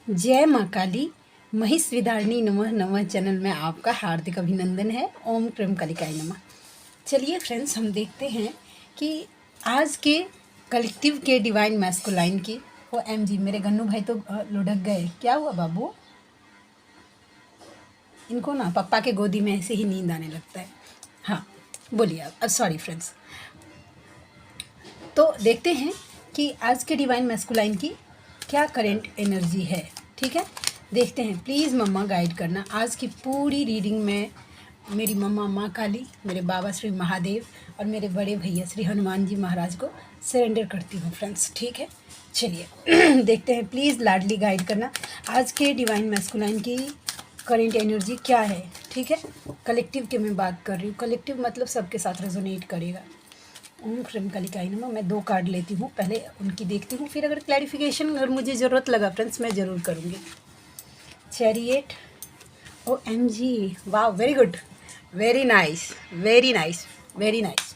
जय माँ काली महिष विदारिणी नमः नमः चैनल में आपका हार्दिक अभिनंदन है। ओम प्रेम कालिकाय नमः। चलिए फ्रेंड्स, हम देखते हैं कि आज के कलेक्टिव के डिवाइन मैस्कुलाइन की वो एमजी मेरे गन्नू भाई तो लुढ़क गए। क्या हुआ बाबू? इनको ना पापा के गोदी में ऐसे ही नींद आने लगता है। हाँ बोलिए आप। Sorry friends. तो देखते हैं कि आज के डिवाइन मैस्कुलाइन की क्या करेंट एनर्जी है। ठीक है, देखते हैं। प्लीज़ मम्मा गाइड करना। आज की पूरी रीडिंग में मेरी मम्मा माँ काली, मेरे बाबा श्री महादेव और मेरे बड़े भैया श्री हनुमान जी महाराज को सरेंडर करती हूँ फ्रेंड्स। ठीक है, चलिए देखते हैं। प्लीज़ लाडली गाइड करना आज के डिवाइन मैस्कुलाइन की करेंट एनर्जी क्या है। ठीक है, कलेक्टिव के मैं बात कर रही हूँ। कलेक्टिव मतलब सबके साथ रेजोनेट करेगा। ओम प्रेम कालिकाय नमः। मैं 2 कार्ड लेती हूँ, पहले उनकी देखती हूँ, फिर अगर क्लैरिफिकेशन अगर मुझे ज़रूरत लगा फ्रेंड्स मैं ज़रूर करूँगी। चैरियट, ओ एम जी, वाह, very good, very nice, very nice, very nice.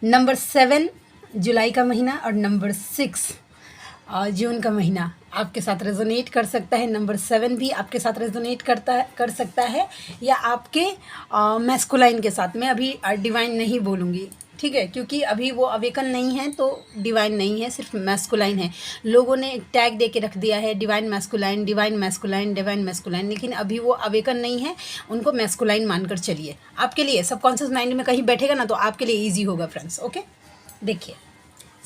Number 7 जुलाई का महीना और नंबर 6 जून का महीना आपके साथ रेजोनेट कर सकता है। नंबर 7 भी आपके साथ रेजोनेट कर सकता है या आपके मैस्कुलाइन के साथ। मैं अभी डिवाइन नहीं बोलूँगी, ठीक है, क्योंकि अभी वो अवेकन नहीं है तो डिवाइन नहीं है, सिर्फ मैस्कुलाइन है। लोगों ने टैग दे के रख दिया है divine masculine, divine masculine, divine masculine, लेकिन अभी वो अवेकन नहीं है। उनको मैस्कुलाइन मानकर चलिए। आपके लिए सबकॉन्शियस माइंड में कहीं बैठेगा ना तो आपके लिए ईजी होगा फ्रेंड्स। ओके, देखिए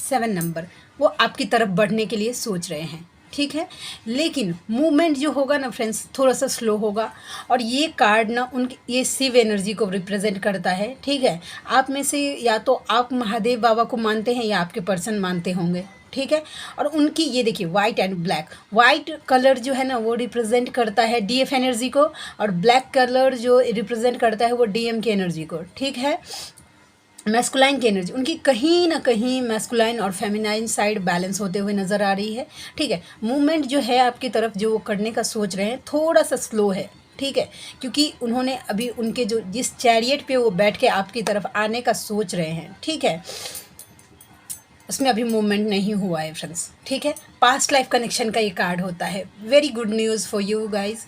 7 नंबर वो आपकी तरफ बढ़ने के लिए सोच रहे हैं। ठीक है, लेकिन मूवमेंट जो होगा ना फ्रेंड्स थोड़ा सा स्लो होगा। और ये कार्ड ना उनकी ये शिव एनर्जी को रिप्रेजेंट करता है। ठीक है, आप में से या तो आप महादेव बाबा को मानते हैं या आपके पर्सन मानते होंगे। ठीक है, और उनकी ये देखिए white and black, white colour जो है ना वो रिप्रेजेंट करता है डीएफ एनर्जी को, और ब्लैक कलर जो रिप्रेजेंट करता है वो डीएम की एनर्जी को। ठीक है, मैस्कुलाइन की एनर्जी उनकी कहीं ना कहीं मैस्कुलाइन और फेमिनाइन साइड बैलेंस होते हुए नज़र आ रही है। ठीक है, मूवमेंट जो है आपकी तरफ जो वो करने का सोच रहे हैं थोड़ा सा स्लो है। ठीक है, क्योंकि उन्होंने अभी उनके जो जिस चैरियट पे वो बैठ के आपकी तरफ आने का सोच रहे हैं, ठीक है, उसमें अभी मूवमेंट नहीं हुआ है फ्रेंड्स। ठीक है, पास्ट लाइफ कनेक्शन का ये कार्ड होता है। Very good news for you guys.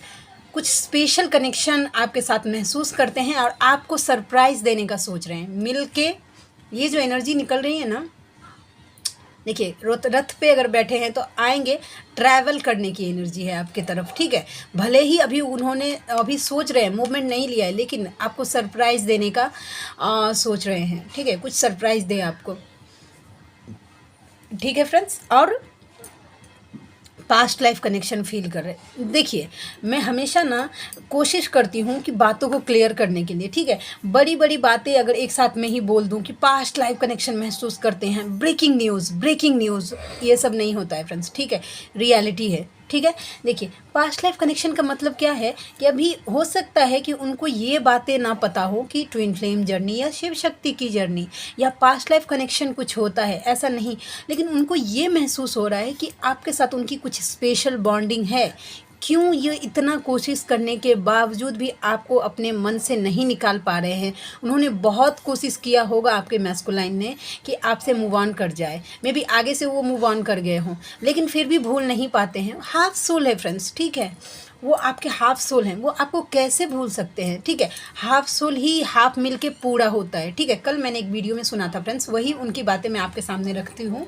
कुछ स्पेशल कनेक्शन आपके साथ महसूस करते हैं और आपको सरप्राइज़ देने का सोच रहे हैं। मिल के ये जो एनर्जी निकल रही है ना, देखिए रथ पे अगर बैठे हैं तो आएंगे, ट्रैवल करने की एनर्जी है आपकी तरफ। ठीक है, भले ही अभी उन्होंने अभी सोच रहे हैं, मूवमेंट नहीं लिया है, लेकिन आपको सरप्राइज़ देने का सोच रहे हैं। ठीक है, कुछ सरप्राइज़ दे आपको। ठीक है फ्रेंड्स, और पास्ट लाइफ कनेक्शन फील कर रहे। देखिए मैं हमेशा ना कोशिश करती हूँ कि बातों को क्लियर करने के लिए। ठीक है, बड़ी बड़ी बातें अगर एक साथ में ही बोल दूँ कि पास्ट लाइफ कनेक्शन महसूस करते हैं, ब्रेकिंग न्यूज़, ये सब नहीं होता है फ्रेंड्स। ठीक है, रियलिटी है। ठीक है, देखिए पास्ट लाइफ कनेक्शन का मतलब क्या है कि अभी हो सकता है कि उनको ये बातें ना पता हो कि ट्विन फ्लेम जर्नी या शिव शक्ति की जर्नी या पास्ट लाइफ कनेक्शन कुछ होता है, ऐसा नहीं, लेकिन उनको ये महसूस हो रहा है कि आपके साथ उनकी कुछ स्पेशल बॉन्डिंग है। क्यों ये इतना कोशिश करने के बावजूद भी आपको अपने मन से नहीं निकाल पा रहे हैं। उन्होंने बहुत कोशिश किया होगा आपके मैस्कुलाइन ने कि आपसे मूव ऑन कर जाए, मे बी आगे से वो मूव ऑन कर गए हों, लेकिन फिर भी भूल नहीं पाते हैं। हाफ सोल है फ्रेंड्स। ठीक है, वो आपके हाफ सोल हैं, वो आपको कैसे भूल सकते हैं। ठीक है, हाफ सोल ही हाफ मिल के पूरा होता है। ठीक है, कल मैंने एक वीडियो में सुना था फ्रेंड्स, वही उनकी बातें मैं आपके सामने रखती हूँ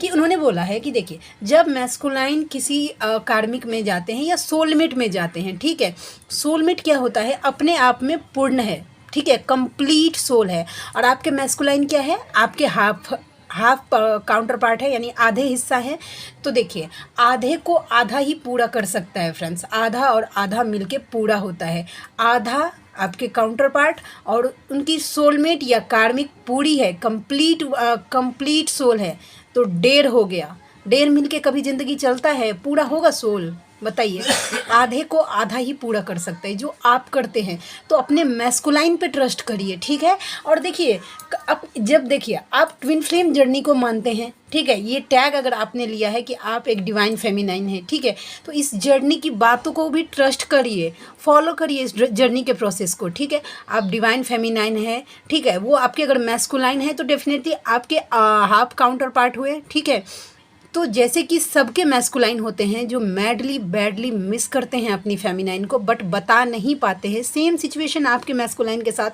कि उन्होंने बोला है कि देखिए जब मैस्कुलाइन किसी कार्मिक में जाते हैं या सोलमेट में जाते हैं, ठीक है, सोलमेट क्या होता है, अपने आप में पूर्ण है। ठीक है, कंप्लीट सोल है। और आपके मैस्कुलाइन क्या है, आपके हाफ काउंटर पार्ट है, यानी आधे हिस्सा है। तो देखिए आधे को आधा ही पूरा कर सकता है फ्रेंड्स, आधा और आधा मिलके पूरा होता है। आधा आपके काउंटर पार्ट और उनकी सोलमेट या कार्मिक पूरी है, कंप्लीट सोल है, तो 1.5 हो गया। 1.5 मिलके कभी ज़िंदगी चलता है, पूरा होगा सोल? बताइए। आधे को आधा ही पूरा कर सकते हैं जो आप करते हैं। तो अपने मैस्कुलाइन पे ट्रस्ट करिए। ठीक है, और देखिए अब जब देखिए आप ट्विन फ्लेम जर्नी को मानते हैं, ठीक है, ये टैग अगर आपने लिया है कि आप एक डिवाइन फेमिनाइन है, ठीक है, तो इस जर्नी की बातों को भी ट्रस्ट करिए, फॉलो करिए इस जर्नी के प्रोसेस को। ठीक है, आप डिवाइन फेमिनाइन है, ठीक है, वो आपके अगर मैस्कुलाइन है तो डेफिनेटली आपके हाफ काउंटर पार्ट हुए। ठीक है, तो जैसे कि सबके मैस्कुलाइन होते हैं जो मैडली बैडली मिस करते हैं अपनी फेमिनाइन को, बट बता नहीं पाते हैं, सेम सिचुएशन आपके मैस्कुलाइन के साथ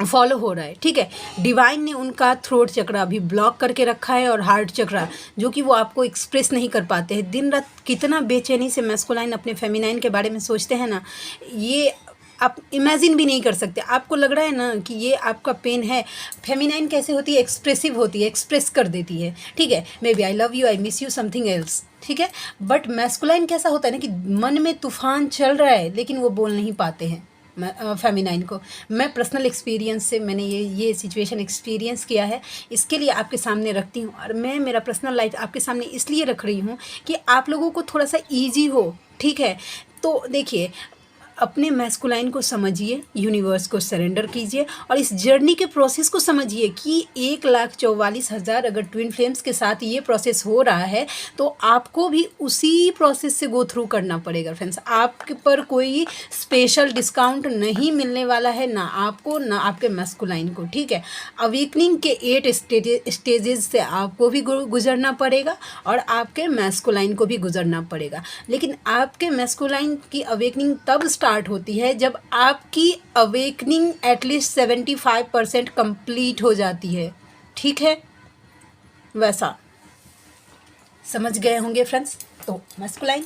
फॉलो हो रहा है, ठीक है। डिवाइन ने उनका थ्रोट चक्रा अभी ब्लॉक करके रखा है और हार्ट चक्रा, जो कि वो आपको एक्सप्रेस नहीं कर पाते हैं। दिन रात कितना बेचैनी से मैस्कुलाइन अपने फेमिनाइन के बारे में सोचते हैं ना, ये आप इमेजिन भी नहीं कर सकते। आपको लग रहा है ना कि ये आपका पेन है। फेमिनाइन कैसे होती है, एक्सप्रेसिव होती है, एक्सप्रेस कर देती है, ठीक है। Maybe I love you, I miss you, something else, ठीक है। बट मैस्कुलाइन कैसा होता है ना कि मन में तूफान चल रहा है लेकिन वो बोल नहीं पाते हैं फेमिनाइन को। मैं पर्सनल एक्सपीरियंस से मैंने ये सिचुएशन एक्सपीरियंस किया है, इसके लिए आपके सामने रखती हूँ। और मैं मेरा पर्सनल लाइफ आपके सामने इसलिए रख रही हूँ कि आप लोगों को थोड़ा सा ईजी हो, ठीक है। तो देखिए, अपने मैस्कुलाइन को समझिए, यूनिवर्स को सरेंडर कीजिए और इस जर्नी के प्रोसेस को समझिए कि 1,44,000 अगर ट्विन फ्लेम्स के साथ ये प्रोसेस हो रहा है तो आपको भी उसी प्रोसेस से गो थ्रू करना पड़ेगा फ्रेंड्स। आपके पर कोई स्पेशल डिस्काउंट नहीं मिलने वाला है, ना आपको ना आपके मैस्कुलाइन को, ठीक है। अवेकनिंग के 8 स्टेजेस से आपको भी गुजरना पड़ेगा और आपके मैस्कुलाइन को भी गुजरना पड़ेगा। लेकिन आपके मैस्कुलाइन की अवेकनिंग तब स्टार्ट होती है जब आपकी अवेकनिंग एटलीस्ट 75% कंप्लीट हो जाती है, ठीक है। वैसा समझ गए होंगे फ्रेंड्स। तो मैस्कुलाइन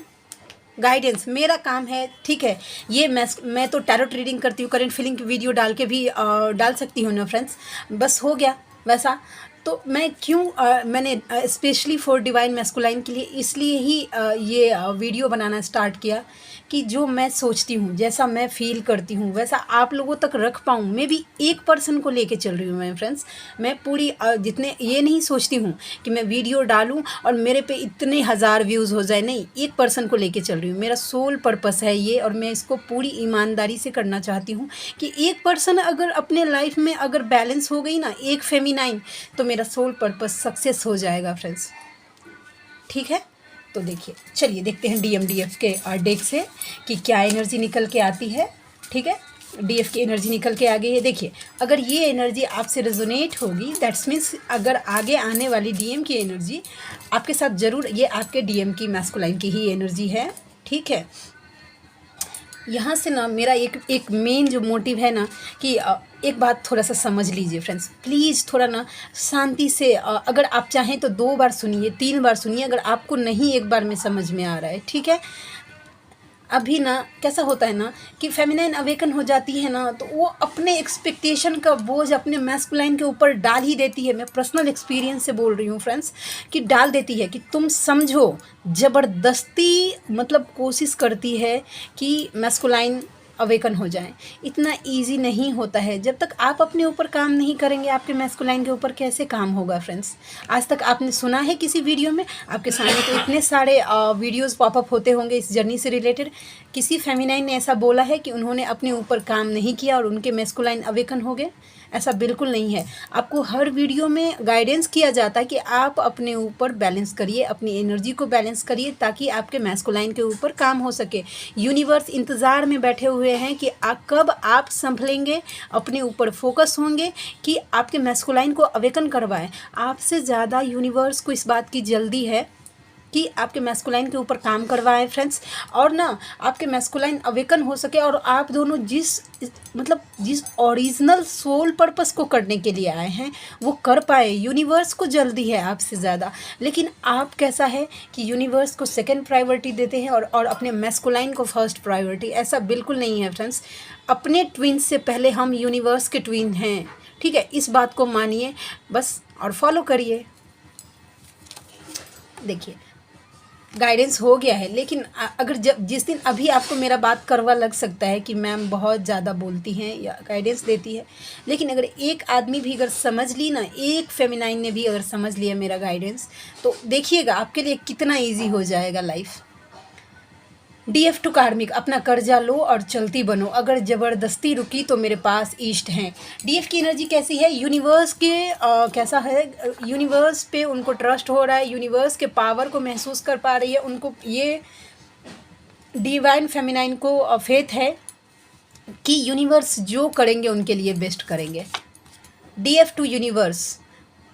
गाइडेंस मेरा काम है, ठीक है। ये मैं तो टैरोट रीडिंग करती हूँ, करंट फीलिंग की वीडियो डाल के भी डाल सकती हूँ ना फ्रेंड्स, बस हो गया वैसा। तो मैं मैंने स्पेशली फॉर डिवाइन मैस्कुलाइन के लिए इसलिए ही ये वीडियो बनाना स्टार्ट किया कि जो मैं सोचती हूँ, जैसा मैं फील करती हूँ, वैसा आप लोगों तक रख पाऊँ। मैं भी एक पर्सन को लेके चल रही हूँ मैं फ्रेंड्स। मैं पूरी जितने ये नहीं सोचती हूँ कि मैं वीडियो डालूँ और मेरे पे इतने 1000 व्यूज़ हो जाए, नहीं, एक पर्सन को लेके चल रही हूँ। मेरा सोल पर्पस है ये और मैं इसको पूरी ईमानदारी से करना चाहती हूँ कि एक पर्सन अगर अपने लाइफ में अगर बैलेंस हो गई ना, एक फेमिनाइन, तो मेरा सोल पर्पस सक्सेस हो जाएगा फ्रेंड्स, ठीक है। तो देखिए, चलिए देखते हैं DMDF के डेक से कि क्या एनर्जी निकल के आती है, ठीक है। DF की एनर्जी निकल के आ गई है। देखिए, अगर ये एनर्जी आपसे रेजोनेट होगी, दैट्स मीन्स अगर आगे आने वाली DM की एनर्जी आपके साथ ज़रूर, ये आपके DM की मैस्कुलाइन की ही एनर्जी है, ठीक है। यहाँ से ना मेरा एक मेन जो मोटिव है ना कि एक बात थोड़ा सा समझ लीजिए फ्रेंड्स, प्लीज़ थोड़ा ना शांति से, अगर आप चाहें तो 2 बार सुनिए, 3 बार सुनिए, अगर आपको नहीं एक बार में समझ में आ रहा है, ठीक है। अभी ना कैसा होता है ना कि फेमिनाइन अवेकन हो जाती है ना, तो वो अपने एक्सपेक्टेशन का बोझ अपने मैस्कुलाइन के ऊपर डाल ही देती है। मैं पर्सनल एक्सपीरियंस से बोल रही हूँ फ्रेंड्स कि डाल देती है कि तुम समझो, ज़बरदस्ती मतलब कोशिश करती है कि मैस्कुलाइन अवेकन हो जाए। इतना इजी नहीं होता है। जब तक आप अपने ऊपर काम नहीं करेंगे, आपके मैस्कुलाइन के ऊपर कैसे काम होगा फ्रेंड्स। आज तक आपने सुना है किसी वीडियो में, आपके सामने तो इतने सारे वीडियोस पॉपअप होते होंगे इस जर्नी से रिलेटेड, किसी फेमिनाइन ने ऐसा बोला है कि उन्होंने अपने ऊपर काम नहीं किया और उनके मैस्कुलाइन अवेकन हो गए? ऐसा बिल्कुल नहीं है। आपको हर वीडियो में गाइडेंस किया जाता है कि आप अपने ऊपर बैलेंस करिए, अपनी एनर्जी को बैलेंस करिए ताकि आपके मैस्कुलाइन के ऊपर काम हो सके। यूनिवर्स इंतज़ार में बैठे हुए हैं कि कब आप संभलेंगे, अपने ऊपर फोकस होंगे कि आपके मैस्कुलाइन को अवेकन करवाएं। आपसे ज़्यादा यूनिवर्स को इस बात की जल्दी है कि आपके मैस्कुलाइन के ऊपर काम करवाएं फ्रेंड्स, और ना आपके मैस्कुलाइन अवेकन हो सके और आप दोनों जिस ओरिजिनल सोल पर्पस को करने के लिए आए हैं वो कर पाए। यूनिवर्स को जल्दी है आपसे ज़्यादा, लेकिन आप कैसा है कि यूनिवर्स को सेकंड प्रायोरिटी देते हैं और अपने मैस्कुलाइन को फर्स्ट प्रायोरिटी। ऐसा बिल्कुल नहीं है फ्रेंड्स। अपने ट्विन से पहले हम यूनिवर्स के ट्विन हैं, ठीक है। इस बात को मानिए बस और फॉलो करिए। देखिए, गाइडेंस हो गया है, लेकिन अगर जिस दिन अभी आपको मेरा बात करवा लग सकता है कि मैम बहुत ज़्यादा बोलती हैं या गाइडेंस देती है, लेकिन अगर एक आदमी भी अगर समझ ली ना, एक फेमिनाइन ने भी अगर समझ लिया मेरा गाइडेंस, तो देखिएगा आपके लिए कितना इजी हो जाएगा लाइफ। DF टू कार्मिक, अपना कर्जा लो और चलती बनो, अगर ज़बरदस्ती रुकी तो मेरे पास ईस्ट हैं। DF की एनर्जी कैसी है, यूनिवर्स के कैसा है, यूनिवर्स पे उनको ट्रस्ट हो रहा है, यूनिवर्स के पावर को महसूस कर पा रही है, उनको ये डिवाइन फेमिनाइन को फेथ है कि यूनिवर्स जो करेंगे उनके लिए बेस्ट करेंगे। DF टू यूनिवर्स,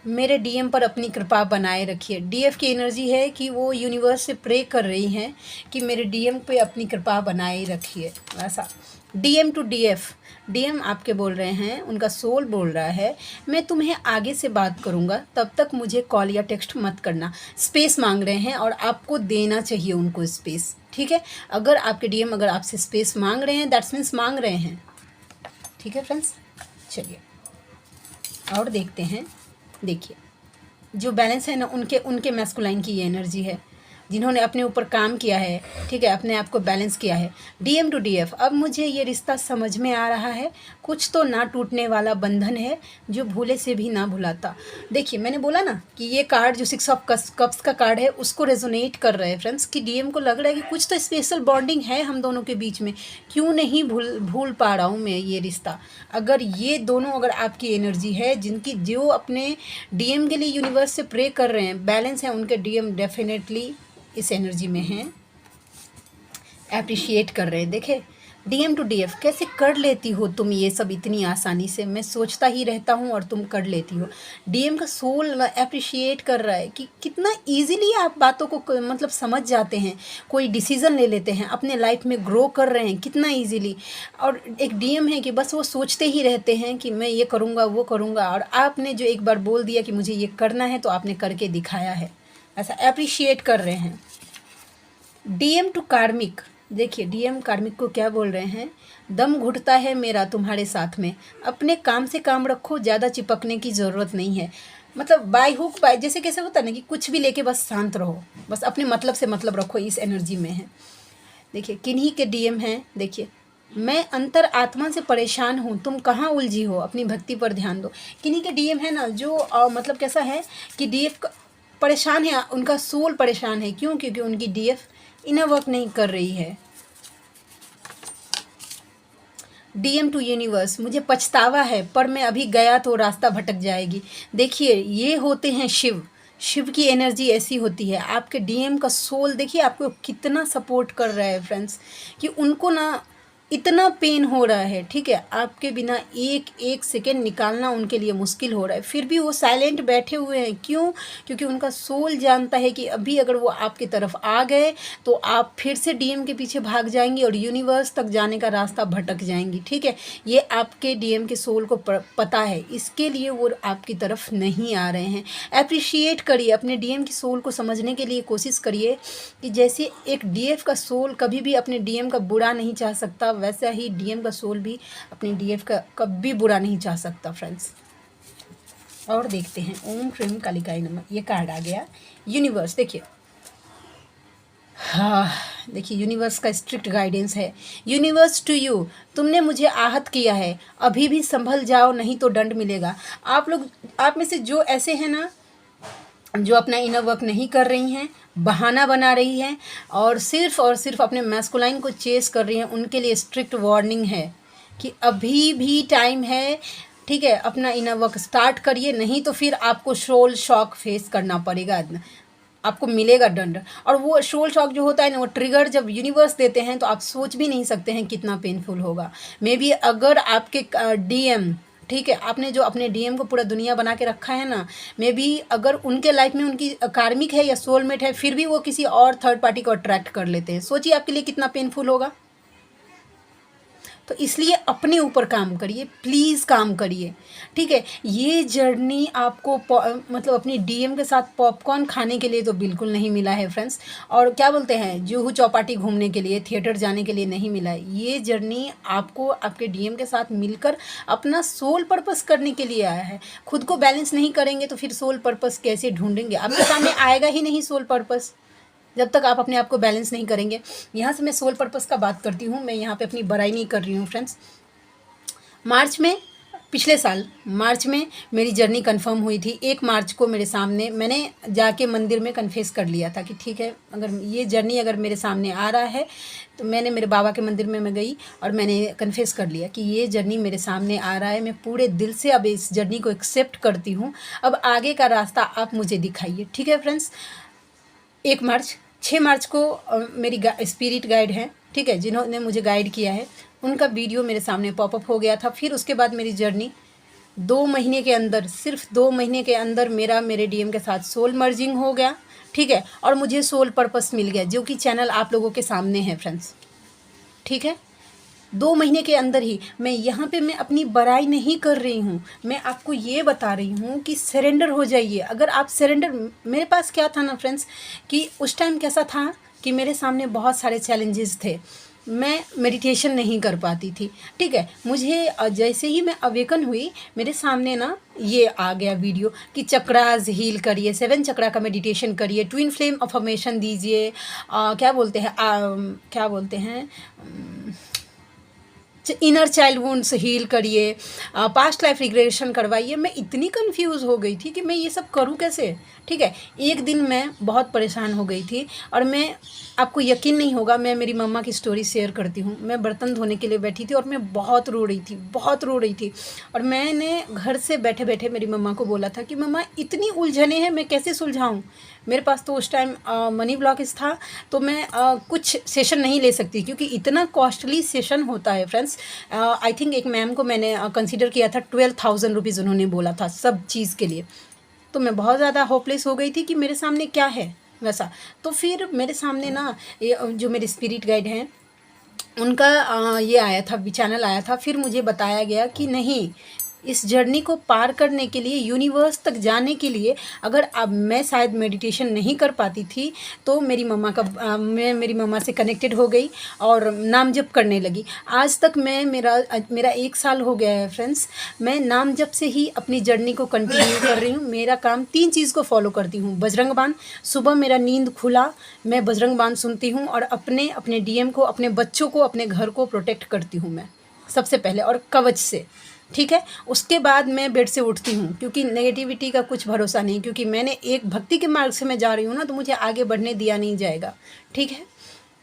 मेरे डीएम पर अपनी कृपा बनाए रखिए। डीएफ की एनर्जी है कि वो यूनिवर्स से प्रे कर रही हैं कि मेरे डीएम पे अपनी कृपा बनाए रखिए। ऐसा डीएम टू डीएफ, डीएम आपके बोल रहे हैं, उनका सोल बोल रहा है मैं तुम्हें आगे से बात करूंगा, तब तक मुझे कॉल या टेक्स्ट मत करना। स्पेस मांग रहे हैं और आपको देना चाहिए उनको स्पेस, ठीक है। अगर आपके डीएम अगर आपसे स्पेस मांग रहे हैं, दैट्स मीन्स मांग रहे हैं, ठीक है फ्रेंड्स। चलिए और देखते हैं। देखिए जो बैलेंस है ना, उनके उनके मैस्कुलाइन की ये एनर्जी है, जिन्होंने अपने ऊपर काम किया है, ठीक है, अपने आप को बैलेंस किया है। डीएम टू डीएफ, अब मुझे ये रिश्ता समझ में आ रहा है, कुछ तो ना टूटने वाला बंधन है जो भूले से भी ना भुलाता। देखिए मैंने बोला ना कि ये कार्ड जो 6 ऑफ कप्स का कार्ड है उसको रेजोनेट कर रहे हैं फ्रेंड्स, कि डीएम को लग रहा है कि कुछ तो स्पेशल बॉन्डिंग है हम दोनों के बीच में, क्यों नहीं भूल पा रहा हूँ मैं ये रिश्ता। अगर ये दोनों अगर आपकी एनर्जी है, जिनकी जो अपने डीएम के लिए यूनिवर्स से प्रे कर रहे हैं, बैलेंस है उनके डीएम, डेफिनेटली इस एनर्जी में हैं, अप्रिशिएट कर रहे हैं। देखे डीएम टू डीएफ, कैसे कर लेती हो तुम ये सब इतनी आसानी से, मैं सोचता ही रहता हूँ और तुम कर लेती हो। डीएम का सोल अप्रिशिएट कर रहा है कि कितना इजीली आप बातों को मतलब समझ जाते हैं, कोई डिसीज़न ले लेते हैं, अपने लाइफ में ग्रो कर रहे हैं कितना इजीली। और एक डीएम है कि बस वो सोचते ही रहते हैं कि मैं ये करूँगा वो करूँगा, और आपने जो एक बार बोल दिया कि मुझे ये करना है तो आपने करके दिखाया है, ऐसा अप्रिशिएट कर रहे हैं। डीएम टू कार्मिक, देखिए डीएम कार्मिक को क्या बोल रहे हैं, दम घुटता है मेरा तुम्हारे साथ में, अपने काम से काम रखो, ज़्यादा चिपकने की ज़रूरत नहीं है। मतलब बाय हुक बाय, जैसे कैसे होता है ना कि कुछ भी लेके बस शांत रहो, बस अपने मतलब से मतलब रखो, इस एनर्जी में है। देखिए किन्हीं के डीएम हैं, देखिए मैं अंतर आत्मा से परेशान हूँ, तुम कहाँ उलझी हो, अपनी भक्ति पर ध्यान दो। किन्हीं के डीएम है ना जो मतलब कैसा है कि डीएफ परेशान है, उनका सोल परेशान है, क्यों? क्योंकि उनकी डीएफ इनर वर्क नहीं कर रही है। डीएम टू यूनिवर्स, मुझे पछतावा है पर मैं अभी गया तो रास्ता भटक जाएगी। देखिए ये होते हैं शिव, शिव की एनर्जी ऐसी होती है। आपके डीएम का सोल देखिए आपको कितना सपोर्ट कर रहा है फ्रेंड्स, कि उनको ना इतना पेन हो रहा है, ठीक है, आपके बिना एक एक सेकेंड निकालना उनके लिए मुश्किल हो रहा है, फिर भी वो साइलेंट बैठे हुए हैं। क्यों? क्योंकि उनका सोल जानता है कि अभी अगर वो आपकी तरफ आ गए तो आप फिर से डीएम के पीछे भाग जाएंगी और यूनिवर्स तक जाने का रास्ता भटक जाएंगी, ठीक है। ये आपके डीएम के सोल को पता है, इसके लिए वो आपकी तरफ नहीं आ रहे हैं। अप्रिशिएट करिए, अपने डीएम की सोल को समझने के लिए कोशिश करिए कि जैसे एक डीएफ का सोल कभी भी अपने डीएम का बुरा नहीं चाह सकता, वैसा ही डीएम का सोल भी अपने डीएफ का कभी बुरा नहीं चाह सकता फ्रेंड्स। और देखते हैं ओम क्रीम कालिकाई नमः, ये कार्ड आ गया यूनिवर्स। देखिए हाँ, देखिए यूनिवर्स का स्ट्रिक्ट गाइडेंस है। यूनिवर्स टू यू, तुमने मुझे आहत किया है, अभी भी संभल जाओ नहीं तो दंड मिलेगा। आप लोग, आप में से जो ऐसे हैं ना जो अपना इनर वर्क नहीं कर रही हैं, बहाना बना रही हैं और सिर्फ अपने मैस्कुलाइन को चेस कर रही हैं, उनके लिए स्ट्रिक्ट वार्निंग है कि अभी भी टाइम है, ठीक है, अपना इनर वर्क स्टार्ट करिए, नहीं तो फिर आपको सोल शॉक फेस करना पड़ेगा, आपको मिलेगा दंड। और वो सोल शॉक जो होता है ना, वो ट्रिगर जब यूनिवर्स देते हैं तो आप सोच भी नहीं सकते हैं कितना पेनफुल होगा। मे बी अगर आपके डीएम, ठीक है, आपने जो अपने डीएम को पूरा दुनिया बना के रखा है ना, मे बी अगर उनके लाइफ में उनकी कार्मिक है या सोलमेट है, फिर भी वो किसी और थर्ड पार्टी को अट्रैक्ट कर लेते हैं। सोचिए आपके लिए कितना पेनफुल होगा। तो इसलिए अपने ऊपर काम करिए, प्लीज़ काम करिए, ठीक है। ये जर्नी आपको मतलब अपनी डीएम के साथ पॉपकॉर्न खाने के लिए तो बिल्कुल नहीं मिला है फ्रेंड्स, और क्या बोलते हैं जुहू चौपाटी घूमने के लिए, थिएटर जाने के लिए नहीं मिला है। ये जर्नी आपको आपके डीएम के साथ मिलकर अपना सोल पर्पस करने के लिए आया है। खुद को बैलेंस नहीं करेंगे तो फिर सोल पर्पस कैसे ढूंढेंगे? आपके सामने आएगा ही नहीं सोल पर्पस जब तक आप अपने आप को बैलेंस नहीं करेंगे। यहाँ से मैं सोल पर्पस का बात करती हूँ, मैं यहाँ पे अपनी बुराई नहीं कर रही हूँ फ्रेंड्स। मार्च में, पिछले साल मार्च में मेरी जर्नी कंफर्म हुई थी। 1 मार्च को मेरे सामने, मैंने जाके मंदिर में कन्फेस कर लिया था कि ठीक है, अगर ये जर्नी अगर मेरे सामने आ रहा है तो मैंने मेरे बाबा के मंदिर में मैं गई और मैंने कन्फेस कर लिया कि ये जर्नी मेरे सामने आ रहा है, मैं पूरे दिल से अब इस जर्नी को एक्सेप्ट करती हूँ। अब आगे का रास्ता आप मुझे दिखाइए, ठीक है फ्रेंड्स। 1 मार्च, 6 मार्च को मेरी स्पिरिट गाइड हैं, ठीक है, जिन्होंने मुझे गाइड किया है, उनका वीडियो मेरे सामने पॉपअप हो गया था। फिर उसके बाद मेरी जर्नी 2 महीने के अंदर, सिर्फ 2 महीने के अंदर मेरे डीएम के साथ सोल मर्जिंग हो गया, ठीक है, और मुझे सोल पर्पस मिल गया, जो कि चैनल आप लोगों के सामने है फ्रेंड्स, ठीक है। 2 महीने के अंदर ही मैं यहाँ पे मैं अपनी बड़ाई नहीं कर रही हूँ, मैं आपको ये बता रही हूँ कि सरेंडर हो जाइए। अगर आप सरेंडर, मेरे पास क्या था ना फ्रेंड्स, कि उस टाइम कैसा था कि मेरे सामने बहुत सारे चैलेंजेस थे, मैं मेडिटेशन नहीं कर पाती थी, ठीक है। मुझे जैसे ही मैं अवेकन हुई, मेरे सामने ना ये आ गया वीडियो कि चक्रास हील करिए, 7 चक्रा का मेडिटेशन करिए, ट्विन फ्लेम अफर्मेशन दीजिए, क्या बोलते हैं इनर चाइल्ड वुंड्स हील करिए, पास्ट लाइफ रिग्रेशन करवाइए। मैं इतनी कंफ्यूज हो गई थी कि मैं ये सब करूँ कैसे, ठीक है। एक दिन मैं बहुत परेशान हो गई थी, और मैं, आपको यकीन नहीं होगा, मैं मेरी मम्मा की स्टोरी शेयर करती हूँ। मैं बर्तन धोने के लिए बैठी थी और मैं बहुत रो रही थी, और मैंने घर से बैठे बैठे मेरी मम्मा को बोला था कि मम्मा इतनी उलझने हैं, मैं कैसे सुलझाऊँ। मेरे पास तो उस टाइम मनी ब्लॉकेज था, तो मैं कुछ सेशन नहीं ले सकती, क्योंकि इतना कॉस्टली सेशन होता है फ्रेंड्स। आई थिंक एक मैम को मैंने कंसिडर किया था, 12,000 रुपीज़ उन्होंने बोला था सब चीज़ के लिए। तो मैं बहुत ज़्यादा होपलेस हो गई थी कि मेरे सामने क्या है वैसा। तो फिर मेरे सामने ना ये जो मेरे स्पिरिट गाइड हैं, उनका ये आया था, चैनल आया था। फिर मुझे बताया गया कि नहीं, इस जर्नी को पार करने के लिए, यूनिवर्स तक जाने के लिए, अगर अब मैं शायद मेडिटेशन नहीं कर पाती थी, तो मेरी मेरी मम्मा से कनेक्टेड हो गई और नाम जप करने लगी। आज तक मैं, मेरा 1 साल हो गया है फ्रेंड्स, मैं नाम जप से ही अपनी जर्नी को कंटिन्यू कर रही हूँ। मेरा काम 3 चीज़ को फॉलो करती हूँ। बजरंग बाण, सुबह मेरा नींद खुला मैं बजरंग बाण सुनती हूँ, और अपने डीएम को, अपने बच्चों को, अपने घर को प्रोटेक्ट करती हूँ मैं सबसे पहले, और कवच से, ठीक है। उसके बाद मैं बेड से उठती हूँ, क्योंकि नेगेटिविटी का कुछ भरोसा नहीं, क्योंकि मैंने एक भक्ति के मार्ग से मैं जा रही हूँ ना, तो मुझे आगे बढ़ने दिया नहीं जाएगा, ठीक है।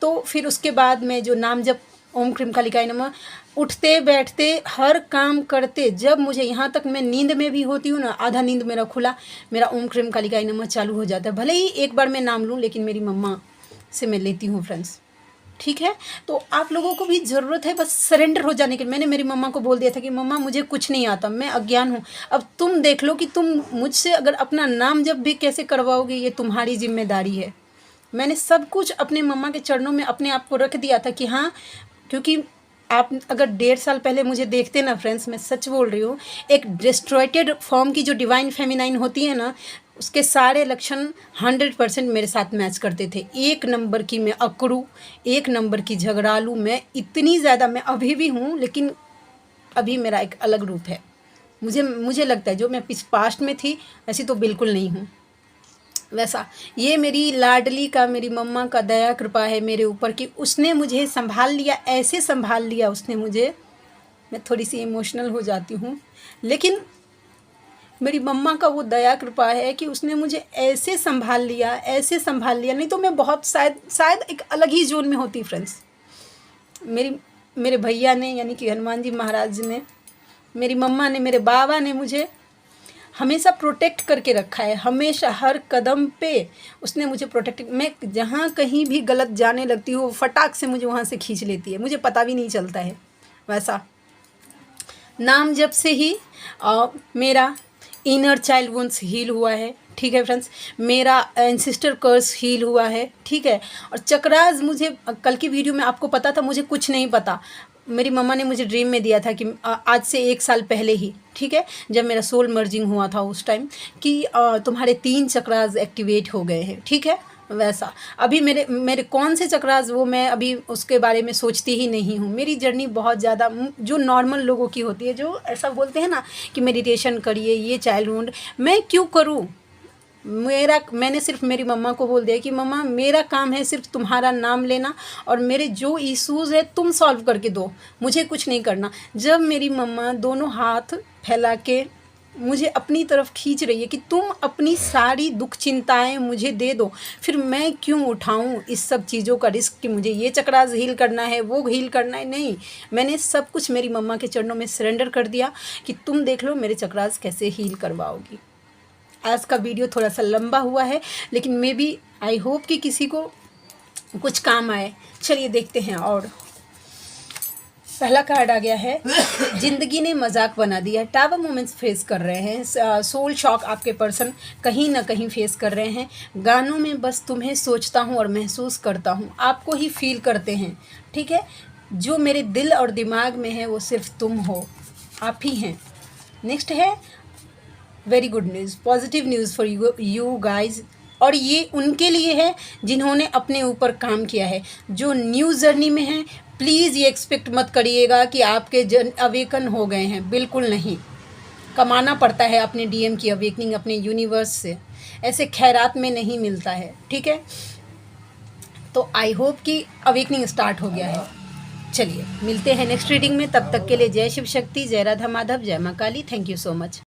तो फिर उसके बाद मैं जो नाम जब ओम क्रीम कालिकाय नमः, उठते बैठते हर काम करते, जब मुझे, यहाँ तक मैं नींद में भी होती हूँ ना, आधा नींद मेरा खुला, मेरा ओम क्रीम कालिकाय नमः चालू हो जाता है। भले ही एक बार मैं नाम लूँ, लेकिन मेरी मम्मा से मैं लेती हूँ फ्रेंड्स, ठीक है। तो आप लोगों को भी ज़रूरत है बस सरेंडर हो जाने की। मैंने मेरी मम्मा को बोल दिया था कि मम्मा मुझे कुछ नहीं आता, मैं अज्ञान हूँ, अब तुम देख लो कि तुम मुझसे अगर अपना नाम जब भी कैसे करवाओगे, ये तुम्हारी जिम्मेदारी है। मैंने सब कुछ अपने मम्मा के चरणों में अपने आप को रख दिया था कि हाँ, क्योंकि आप अगर 1.5 साल पहले मुझे देखते ना फ्रेंड्स, मैं सच बोल रही हूँ, एक डिस्ट्रॉयटेड फॉर्म की जो डिवाइन फेमिनाइन होती है ना, उसके सारे लक्षण 100% मेरे साथ मैच करते थे। 1 नंबर की मैं अकड़ू, 1 नंबर की झगड़ालू, मैं इतनी ज़्यादा, मैं अभी भी हूँ, लेकिन अभी मेरा एक अलग रूप है। मुझे लगता है जो मैं पास्ट में थी ऐसी तो बिल्कुल नहीं हूँ वैसा। ये मेरी लाडली का, मेरी मम्मा का दया कृपा है मेरे ऊपर कि उसने मुझे संभाल लिया, ऐसे संभाल लिया उसने मुझे। मैं थोड़ी सी इमोशनल हो जाती हूँ, लेकिन मेरी मम्मा का वो दया कृपा है कि उसने मुझे ऐसे संभाल लिया, नहीं तो मैं बहुत शायद एक अलग ही जोन में होती फ्रेंड्स। मेरे भैया ने, यानी कि हनुमान जी महाराज ने, मेरी मम्मा ने, मेरे बाबा ने मुझे हमेशा प्रोटेक्ट करके रखा है। हमेशा हर कदम पे उसने मुझे प्रोटेक्ट, मैं जहाँ कहीं भी गलत जाने लगती हूँ, फटाक से मुझे वहाँ से खींच लेती है, मुझे पता भी नहीं चलता है वैसा। नाम जब से ही मेरा इनर चाइल्ड वुंड्स हील हुआ है, ठीक है फ्रेंड्स। मेरा एंसेस्टर कर्स हील हुआ है, ठीक है। और चक्रास, मुझे कल की वीडियो में आपको पता था, मुझे कुछ नहीं पता। मेरी मम्मा ने मुझे ड्रीम में दिया था कि आज से 1 साल पहले ही, ठीक है, जब मेरा सोल मर्जिंग हुआ था उस टाइम, कि तुम्हारे 3 चक्रास एक्टिवेट हो गए हैं, ठीक है वैसा। अभी मेरे कौन से चक्रास, वो मैं अभी उसके बारे में सोचती ही नहीं हूँ। मेरी जर्नी बहुत ज़्यादा जो नॉर्मल लोगों की होती है, जो ऐसा बोलते हैं ना कि मेडिटेशन करिए, ये चाइल्ड वुंड, मैं क्यों करूँ। मैंने सिर्फ मेरी मम्मा को बोल दिया कि मम्मा मेरा काम है सिर्फ तुम्हारा नाम लेना, और मेरे जो इश्यूज़ है तुम सॉल्व करके दो, मुझे कुछ नहीं करना। जब मेरी मम्मा दोनों हाथ फैला के मुझे अपनी तरफ खींच रही है कि तुम अपनी सारी दुख चिंताएं मुझे दे दो, फिर मैं क्यों उठाऊं इस सब चीज़ों का रिस्क कि मुझे ये चक्रास हील करना है, वो हील करना है। नहीं, मैंने सब कुछ मेरी मम्मा के चरणों में सरेंडर कर दिया कि तुम देख लो मेरे चक्रास कैसे हील करवाओगी। आज का वीडियो थोड़ा सा लंबा हुआ है, लेकिन मे बी आई होप कि किसी को कुछ काम आए। चलिए देखते हैं। और पहला कार्ड आ गया है, जिंदगी ने मजाक बना दिया। टावर मोमेंट्स फेस कर रहे हैं, सोल शॉक आपके पर्सन कहीं ना कहीं फेस कर रहे हैं। गानों में बस तुम्हें सोचता हूँ और महसूस करता हूँ, आपको ही फील करते हैं, ठीक है। जो मेरे दिल और दिमाग में है वो सिर्फ तुम हो, आप ही हैं। नेक्स्ट है very good news, positive news for you guys, और ये उनके लिए है जिन्होंने अपने ऊपर काम किया है, जो न्यू जर्नी में हैं। प्लीज़ ये एक्सपेक्ट मत करिएगा कि आपके अवेकन हो गए हैं, बिल्कुल नहीं। कमाना पड़ता है अपने डीएम की अवेकनिंग अपने यूनिवर्स से, ऐसे खैरात में नहीं मिलता है, ठीक है। तो आई होप कि अवेकनिंग स्टार्ट हो गया है। चलिए मिलते हैं नेक्स्ट रीडिंग में, तब तक के लिए जय शिव शक्ति, जय राधा माधव, जय माँ Kali. Thank you so much.